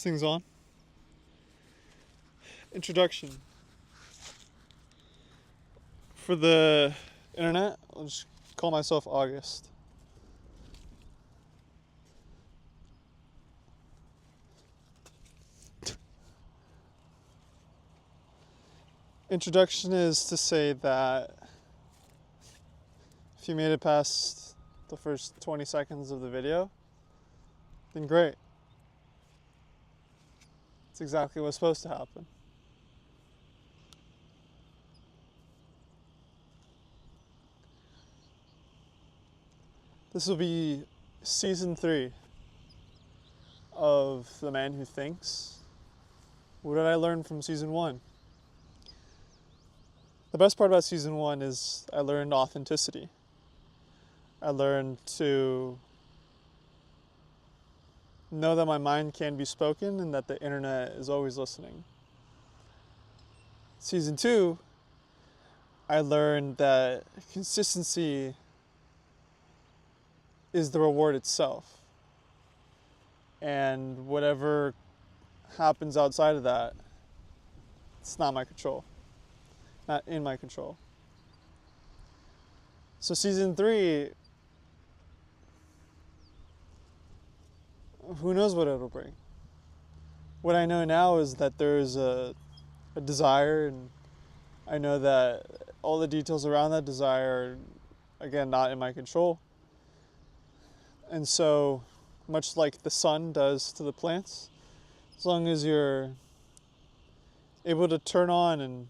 This thing's on. Introduction. For the internet, I'll just call myself August. Introduction is to say that if you made it past the first 20 seconds of the video, then great. It's exactly what's supposed to happen. This will be season 3 of The Man Who Thinks. What did I learn from season 1? The best part about season 1 is I learned authenticity. I learned to know that my mind can be spoken and that the internet is always listening. Season 2, I learned that consistency is the reward itself. And whatever happens outside of that, it's not my control. Not in my control. So season 3, who knows what it'll bring. What I know now is that there's a desire, and I know that all the details around that desire are, again, not in my control. And so, much like the sun does to the plants, as long as you're able to turn on and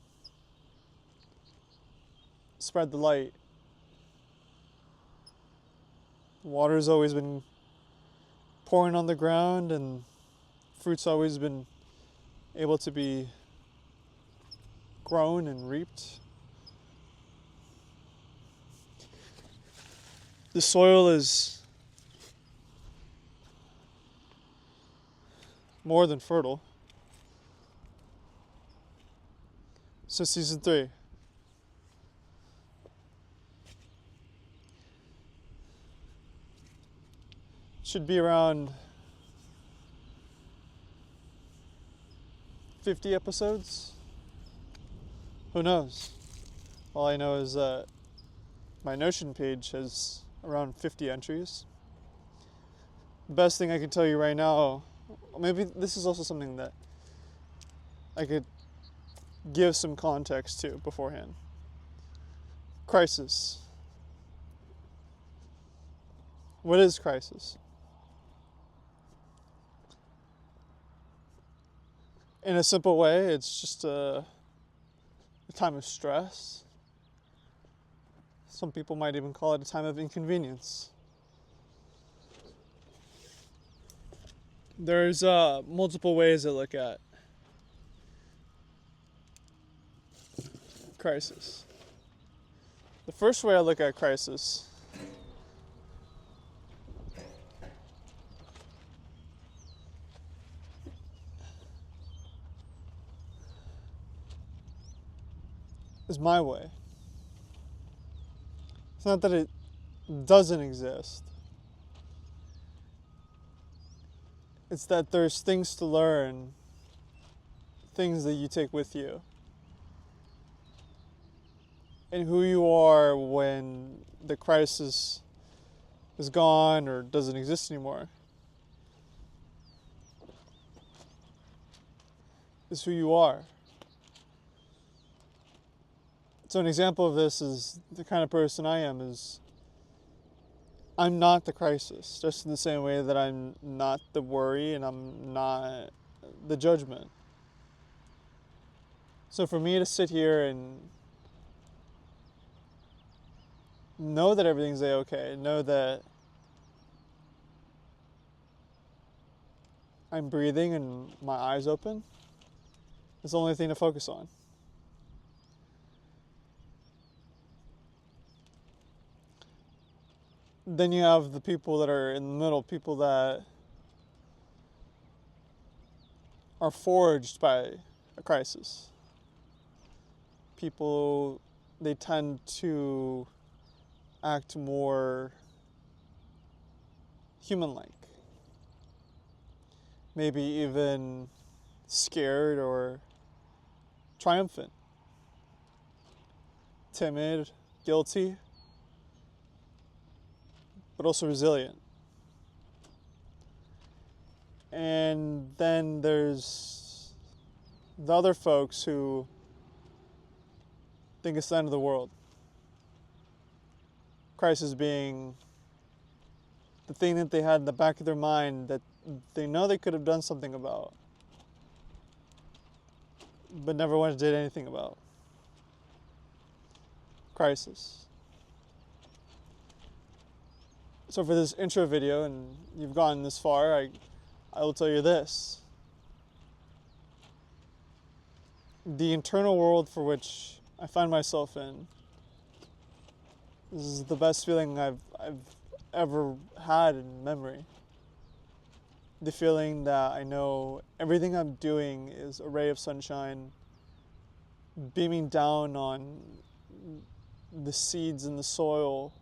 spread the light, water's always been pouring on the ground and fruit's always been able to be grown and reaped. The soil is more than fertile. So season 3. Should be around 50 episodes. Who knows? All I know is that my Notion page has around 50 entries. The best thing I can tell you right now, maybe this is also something that I could give some context to beforehand. Crisis. What is crisis? In a simple way, it's just a time of stress. Some people might even call it a time of inconvenience. There's multiple ways to look at crisis. The first way I look at crisis is my way. It's not that it doesn't exist. It's that there's things to learn, things that you take with you, and who you are when the crisis is gone or doesn't exist anymore is who you are. So an example of this is the kind of person I am is I'm not the crisis, just in the same way that I'm not the worry and I'm not the judgment. So for me to sit here and know that everything's okay, know that I'm breathing and my eyes open, is the only thing to focus on. Then you have the people that are in the middle, people that are forged by a crisis. People, they tend to act more human-like. maybe even scared or triumphant, timid, guilty, but also resilient. And then there's the other folks who think it's the end of the world. Crisis being the thing that they had in the back of their mind that they know they could have done something about, but never once did anything about. Crisis. So for this intro video, and you've gotten this far, I will tell you this. The internal world for which I find myself in is the best feeling I've ever had in memory. The feeling that I know everything I'm doing is a ray of sunshine beaming down on the seeds in the soil.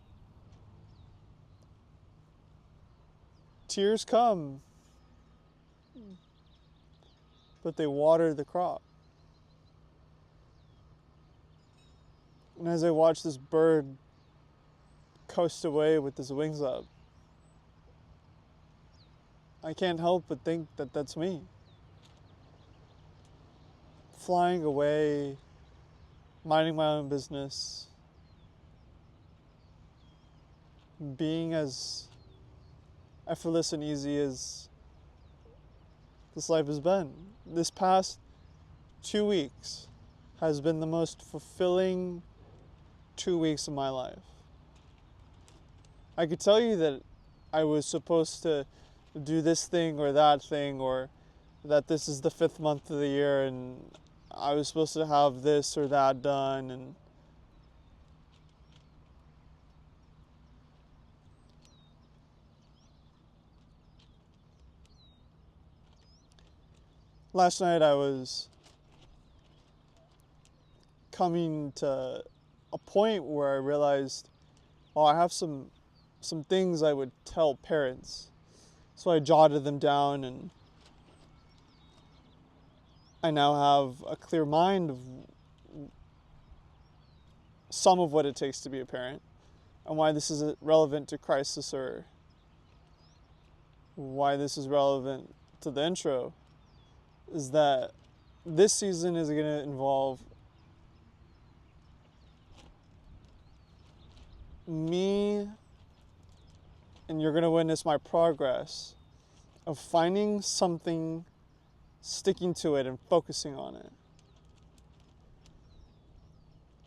Tears come, but they water the crop. And as I watch this bird coast away with his wings up, I can't help but think that that's me. Flying away, minding my own business, being as effortless and easy as this life has been. This past 2 weeks has been the most fulfilling 2 weeks of my life. I could tell you that I was supposed to do this thing or that thing, or that this is the 5th month of the year and I was supposed to have this or that done, and last night I was coming to a point where I realized, oh, I have some things I would tell parents. So I jotted them down, and I now have a clear mind of some of what it takes to be a parent and why this is relevant to crisis, or why this is relevant to the intro, is that this season is going to involve me, and you're going to witness my progress of finding something, sticking to it, and focusing on it.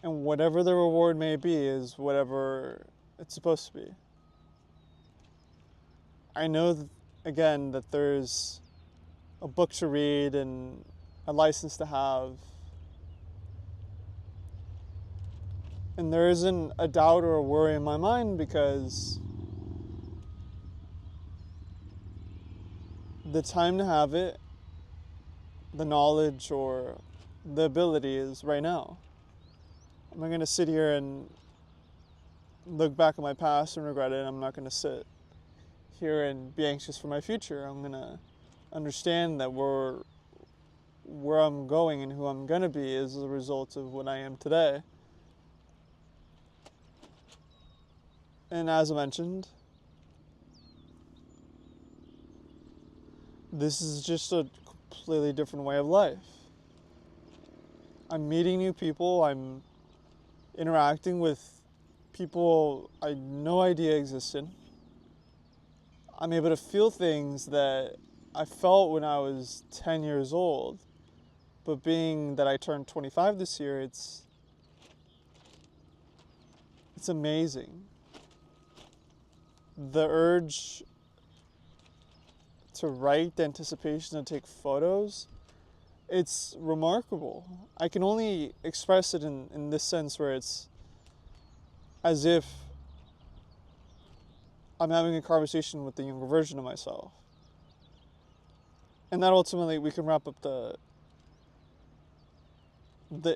And whatever the reward may be is whatever it's supposed to be. I know, again, that there's a book to read and a license to have. And there isn't a doubt or a worry in my mind, because the time to have it, the knowledge or the ability is right now. I'm not going to sit here and look back at my past and regret it. I'm not going to sit here and be anxious for my future. I'm going to understand that where I'm going and who I'm going to be is a result of what I am today. And as I mentioned, this is just a completely different way of life. I'm meeting new people. I'm interacting with people I had no idea existed. I'm able to feel things that I felt when I was 10 years old. But being that I turned 25 this year, it's amazing. The urge to write, the anticipation to take photos, it's remarkable. I can only express it in this sense, where it's as if I'm having a conversation with the younger version of myself. And that ultimately, we can wrap up the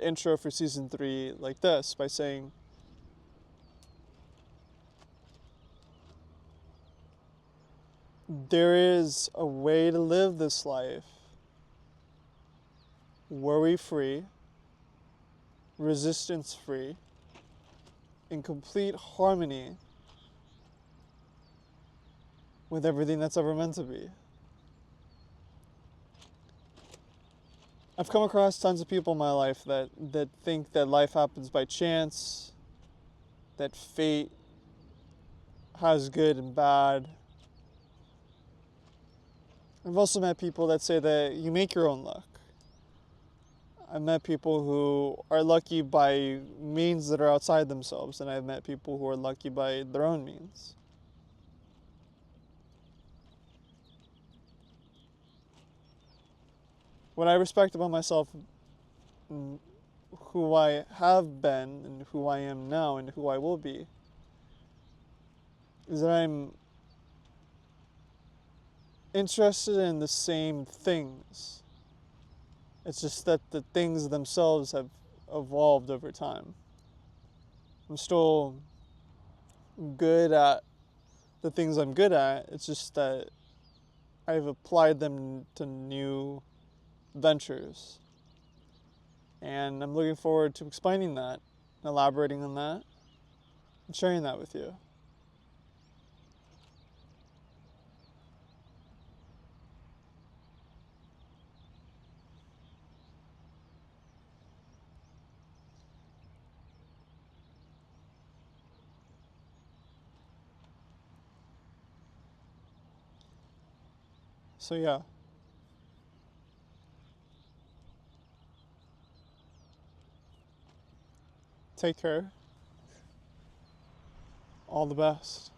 intro for season 3 like this by saying, there is a way to live this life worry-free, resistance-free, in complete harmony with everything that's ever meant to be. I've come across tons of people in my life that think that life happens by chance, that fate has good and bad. I've also met people that say that you make your own luck. I've met people who are lucky by means that are outside themselves, and I've met people who are lucky by their own means. What I respect about myself, and who I have been, and who I am now, and who I will be, is that I'm interested in the same things. It's just that the things themselves have evolved over time. I'm still good at the things I'm good at. It's just that I've applied them to new ventures. And I'm looking forward to explaining that, elaborating on that, and sharing that with you. So yeah, take care. All the best.